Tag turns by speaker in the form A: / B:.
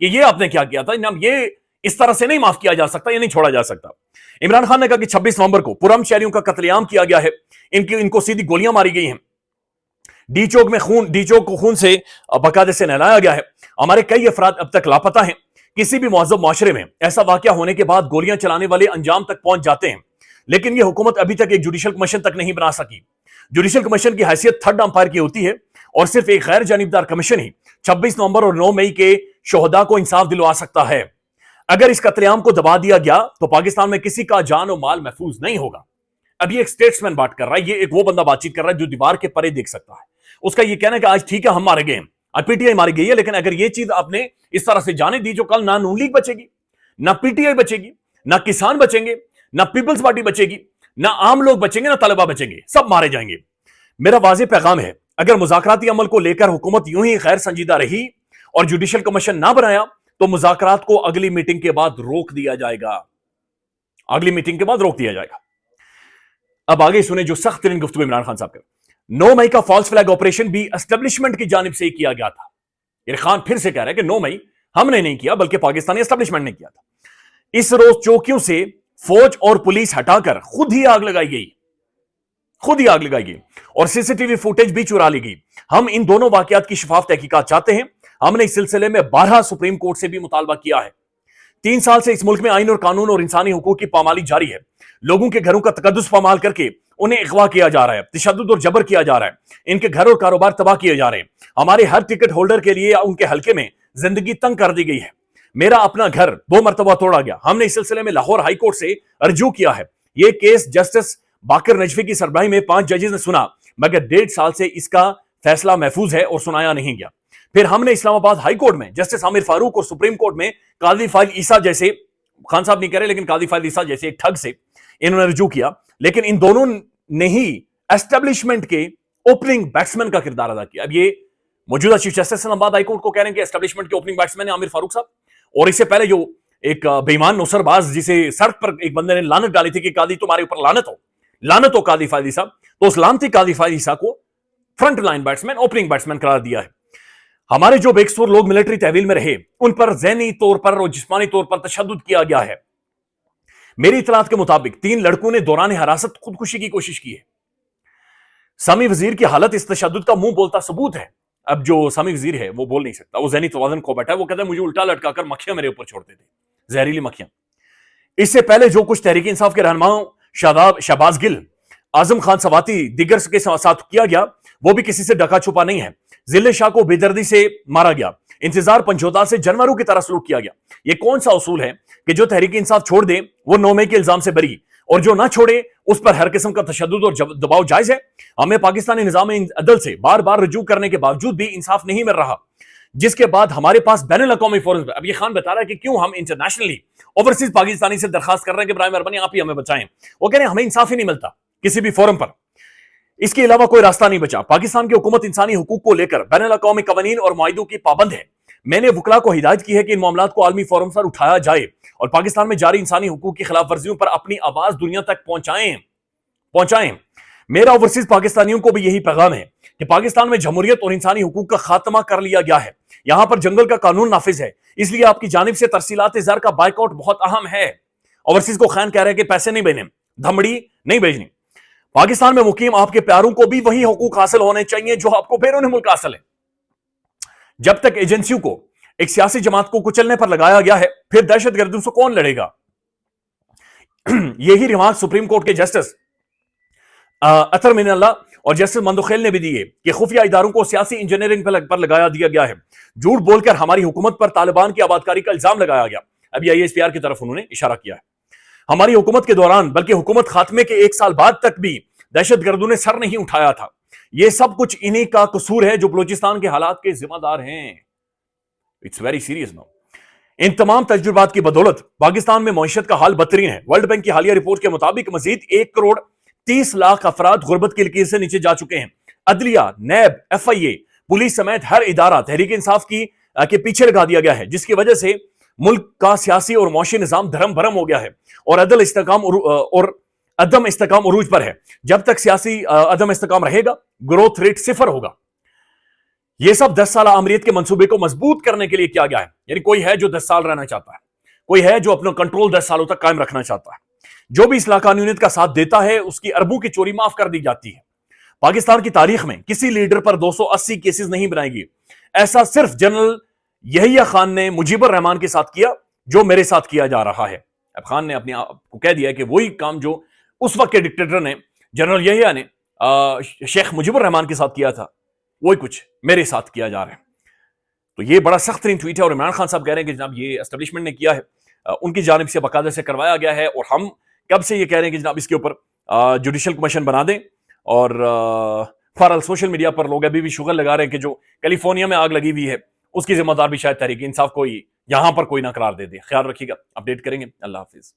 A: کہ یہ آپ نے کیا کیا تھا، یہ اس طرح سے نہیں معاف کیا جا سکتا، یہ نہیں چھوڑا جا سکتا۔ عمران خان نے کہا کہ 26 نومبر کو پرامن شہریوں کا قتل عام کیا گیا ہے، ان کو سیدھی گولیاں ماری گئی ہیں، ڈی چوک کو خون سے باقاعدے سے نہلایا گیا ہے، ہمارے کئی افراد اب تک لاپتہ ہیں۔ کسی بھی مہذب معاشرے میں ایسا واقعہ ہونے کے بعد گولیاں چلانے والے انجام تک پہنچ جاتے ہیں، لیکن یہ حکومت ابھی تک ایک جوڈیشل کمیشن تک نہیں بنا سکی۔ جوڈیشل کمیشن کی حیثیت تھرڈ امپائر کی ہوتی ہے، اور صرف ایک غیر جانبدار کمیشن ہی 26 نومبر اور 9 مئی کے شہداء کو انصاف دلوا سکتا ہے۔ اگر اس قتل عام کو دبا دیا گیا تو پاکستان میں کسی کا جان و مال محفوظ نہیں ہوگا۔ اب یہ ایک سٹیٹسمین بات کر رہا ہے، یہ ایک وہ بندہ بات چیت کر رہا ہے جو دیوار کے پرے دیکھ سکتا ہے۔ اس کا یہ کہنا ہے کہ آج ٹھیک ہے ہم مارے گئے ہیں، آج پی ٹی آئی ماری گئی ہے، لیکن اگر یہ چیز آپ نے اس طرح سے جانے دی جو کل نہ نون لیگ بچے گی، نہ پی ٹی آئی بچے گی، نہ کسان بچیں گے، نہ پیپلز پارٹی بچے گی، نہ عام لوگ بچیں گے، نہ طلبہ بچیں گے، سب مارے جائیں گے۔ میرا واضح پیغام ہے، اگر مذاکراتی عمل کو لے کر حکومت یوں ہی غیر سنجیدہ رہی اور جوڈیشل کمیشن نہ بنایا تو مذاکرات کو اگلی میٹنگ کے بعد روک دیا جائے گا، اگلی میٹنگ کے بعد روک دیا جائے گا۔ اب آگے سنیں جو سخت ترین گفتگو عمران خان صاحب کا۔ 9 مئی کا فالس فلیگ آپریشن بھی اسٹیبلشمنٹ کی جانب سے ہی کیا گیا تھا۔ عمران خان پھر سے کہہ رہے ہیں کہ 9 مئی ہم نے نہیں کیا بلکہ پاکستانی اسٹیبلشمنٹ نے کیا تھا۔ اس روز چوکیوں سے فوج اور پولیس ہٹا کر خود ہی آگ لگائی گئی اور سی سی ٹی وی فوٹیج بھی چرا لی گئی۔ ہم ان دونوں واقعات کی شفاف تحقیقات چاہتے ہیں۔ ہم نے اس سلسلے میں 12 سپریم کورٹ سے بھی مطالبہ کیا ہے۔ 3 سال سے اس ملک میں آئین اور قانون اور انسانی حقوق کی پامالی جاری ہے۔ لوگوں کے گھروں کا تقدس پامال کر کے انہیں اغوا کیا جا رہا ہے، تشدد اور جبر کیا جا رہا ہے، ان کے گھر اور کاروبار تباہ کیے جا رہے ہیں۔ ہمارے ہر ٹکٹ ہولڈر کے لیے ان کے حلقے میں زندگی تنگ کر دی گئی ہے۔ میرا اپنا گھر 2 مرتبہ توڑا گیا۔ ہم نے اس سلسلے میں لاہور ہائی کورٹ سے رجوع کیا ہے۔ یہ کیس جسٹس باقر نجفی کی سربراہی میں 5 ججز نے سنا، مگر 1.5 سال سے اس کا فیصلہ محفوظ ہے اور سنایا نہیں گیا۔ پھر ہم نے اسلام آباد ہائی کورٹ میں جسٹس عامر فاروق اور سپریم کورٹ میں قاضی فائز عیسیٰ جیسے، خان صاحب نہیں کہہ رہے لیکن قاضی فائز عیسیٰ جیسے ایک ٹھگ سے انہوں نے رجوع کیا، لیکن ان دونوں نے ہی اسٹیبلشمنٹ کے اوپننگ بیٹسمین کا کردار ادا کیا۔ اب یہ موجودہ چیف جسٹس اسلام آباد ہائی کورٹ کو کہہ رہے ہیں کہ اسٹیبلشمنٹ کے اوپننگ بیٹسمین ہیں عامر فاروق صاحب، اور اس سے پہلے جو ایک بے ایمان نوسر باز جسے سڑک پر ایک بندے نے لعنت ڈالی تھی کہ قاضی تمہارے اوپر لعنت ہو قاضی فائز عیسیٰ، تو اس لعنتی قاضی فائز عیسیٰ کو front line batsman, opening batsman قرار دیا ہے۔ ہمارے جو بے قصور لوگ ملٹری تحویل میں رہے ان پر ذہنی طور پر اور جسمانی طور پر تشدد کیا گیا ہے۔ میری اطلاعات کے مطابق 3 لڑکوں نے دوران حراست خودکشی کی کوشش کی ہے۔ سامی وزیر کی حالت اس تشدد کا منہ بولتا ثبوت ہے۔ اب جو سامی وزیر ہے وہ بول نہیں سکتا، وہ ذہنی توازن کھو بیٹھا ہے، وہ کہتا ہے مجھے الٹا لٹکا کر مکھیاں میرے اوپر چھوڑتے تھے، زہریلی مکھیاں۔ اس سے پہلے جو کچھ تحریک انصاف کے رہنماؤں شہباز گل، اعظم خان سواتی دیگر کے ساتھ کیا گیا وہ بھی کسی سے ڈکا چھپا نہیں ہے۔ ذل شاہ کو بے دردی سے مارا گیا، انتظار پنجوتا سے جانوروں کی طرح سلوک کیا گیا۔ یہ کون سا اصول ہے کہ جو تحریک انصاف چھوڑ دے وہ 9 مئی کے الزام سے بری، اور جو نہ چھوڑے اس پر ہر قسم کا تشدد اور دباؤ جائز ہے؟ ہمیں پاکستانی نظام عدل سے بار بار رجوع کرنے کے باوجود بھی انصاف نہیں مل رہا، جس کے بعد ہمارے پاس بین الاقوامی فورم پر، اب یہ خان بتا رہا ہے کہ کیوں ہم انٹرنیشنلی اوورسیز پاکستانی سے درخواست کر رہے ہیں کہ برائے مہربانی آپ ہی ہمیں بچائیں، وہ کہہ رہے ہیں ہمیں انصاف ہی نہیں ملتا کسی بھی فورم پر، اس کے علاوہ کوئی راستہ نہیں بچا۔ پاکستان کی حکومت انسانی حقوق کو لے کر بین الاقوامی قوانین اور معاہدوں کی پابند ہے۔ میں نے وکلاء کو ہدایت کی ہے کہ ان معاملات کو عالمی فورم پر اٹھایا جائے اور پاکستان میں جاری انسانی حقوق کی خلاف ورزیوں پر اپنی آواز دنیا تک پہنچائیں۔ میرا اوورسیز پاکستانیوں کو بھی یہی پیغام ہے کہ پاکستان میں جمہوریت اور انسانی حقوق کا خاتمہ کر لیا گیا ہے، یہاں پر جنگل کا قانون نافذ ہے، اس لیے آپ کی جانب سے ترسیلات زر کا بائیکاٹ بہت اہم ہے۔ اوورسیز کو خان کہہ رہے ہیں کہ پیسے نہیں بھیجنے، دھمڑی نہیں بھیجنی۔ پاکستان میں مقیم آپ کے پیاروں کو بھی وہی حقوق حاصل ہونے چاہیے جو آپ کو بیرون ملک حاصل ہے۔ جب تک ایجنسیوں کو ایک سیاسی جماعت کو کچلنے پر لگایا گیا ہے، پھر دہشت گردوں سے کون لڑے گا؟ یہی ریمارک سپریم کورٹ کے جسٹس اطہر من اللہ اور جسٹس مندوخیل نے بھی دیے کہ خفیہ اداروں کو سیاسی انجینئرنگ پر لگایا دیا گیا ہے۔ جھوٹ بول کر ہماری حکومت پر طالبان کی آبادکاری کا الزام لگایا گیا۔ ابھی ISPR کی طرف انہوں نے اشارہ کیا ہے۔ ہماری حکومت کے دوران بلکہ حکومت خاتمے کے 1 سال بعد تک بھی دہشت گردوں نے سر نہیں اٹھایا تھا۔ یہ سب کچھ انہی کا قصور ہے جو بلوچستان کے حالات کے ذمہ دار ہیں۔ It's very serious now۔ ان تمام تجربات کی بدولت پاکستان میں معیشت کا حال بدترین ہے۔ ورلڈ بینک کی حالیہ رپورٹ کے مطابق مزید 1,30,00,000 افراد غربت کی لکیر سے نیچے جا چکے ہیں۔ عدلیہ، نیب، FIA، پولیس سمیت ہر ادارہ تحریک انصاف کے پیچھے لگا دیا گیا ہے، جس کی وجہ سے ملک کا سیاسی اور معاشی نظام دھرم بھرم ہو گیا ہے اور عدم استحکام عروج پر ہے۔ جب تک سیاسی عدم استحکام رہے گا، گروتھ ریٹ 0 ہوگا۔ یہ سب 10 سالہ امریت کے منصوبے کو مضبوط کرنے کے لیے کیا گیا ہے. یعنی کوئی ہے جو 10 سال رہنا چاہتا ہے, کوئی ہے جو اپنا کنٹرول 10 سالوں تک قائم رکھنا چاہتا ہے. جو بھی اصلاح قانونیت کا ساتھ دیتا ہے اس کی اربوں کی چوری معاف کر دی جاتی ہے. پاکستان کی تاریخ میں کسی لیڈر پر 280 کیسز نہیں بنائے گی. ایسا صرف جنرل یحییٰ خان نے مجیب الرحمان کے ساتھ کیا جو میرے ساتھ کیا جا رہا ہے. اب خان نے اپنے آپ کو کہہ دیا کہ وہی کام جو اس وقت کے ڈکٹیٹر نے, جنرل یحییٰ نے شیخ مجیب الرحمان کے ساتھ کیا تھا, وہی کچھ میرے ساتھ کیا جا رہا ہے. تو یہ بڑا سخت ترین ٹویٹ ہے, اور عمران خان صاحب کہہ رہے ہیں کہ جناب یہ اسٹیبلشمنٹ نے کیا ہے, ان کی جانب سے باقاعدہ سے کروایا گیا ہے, اور ہم کب سے یہ کہہ رہے ہیں کہ جناب اس کے اوپر جوڈیشل کمیشن بنا دیں. اور فارل سوشل میڈیا پر لوگ ابھی بھی شغل لگا رہے ہیں کہ جو کیلیفورنیا میں آگ لگی ہوئی ہے اس کی ذمہ دار بھی شاید تحریک انصاف کو ہی یہاں پر کوئی نہ قرار دے دے. خیال رکھیے گا, اپڈیٹ کریں گے. اللہ حافظ.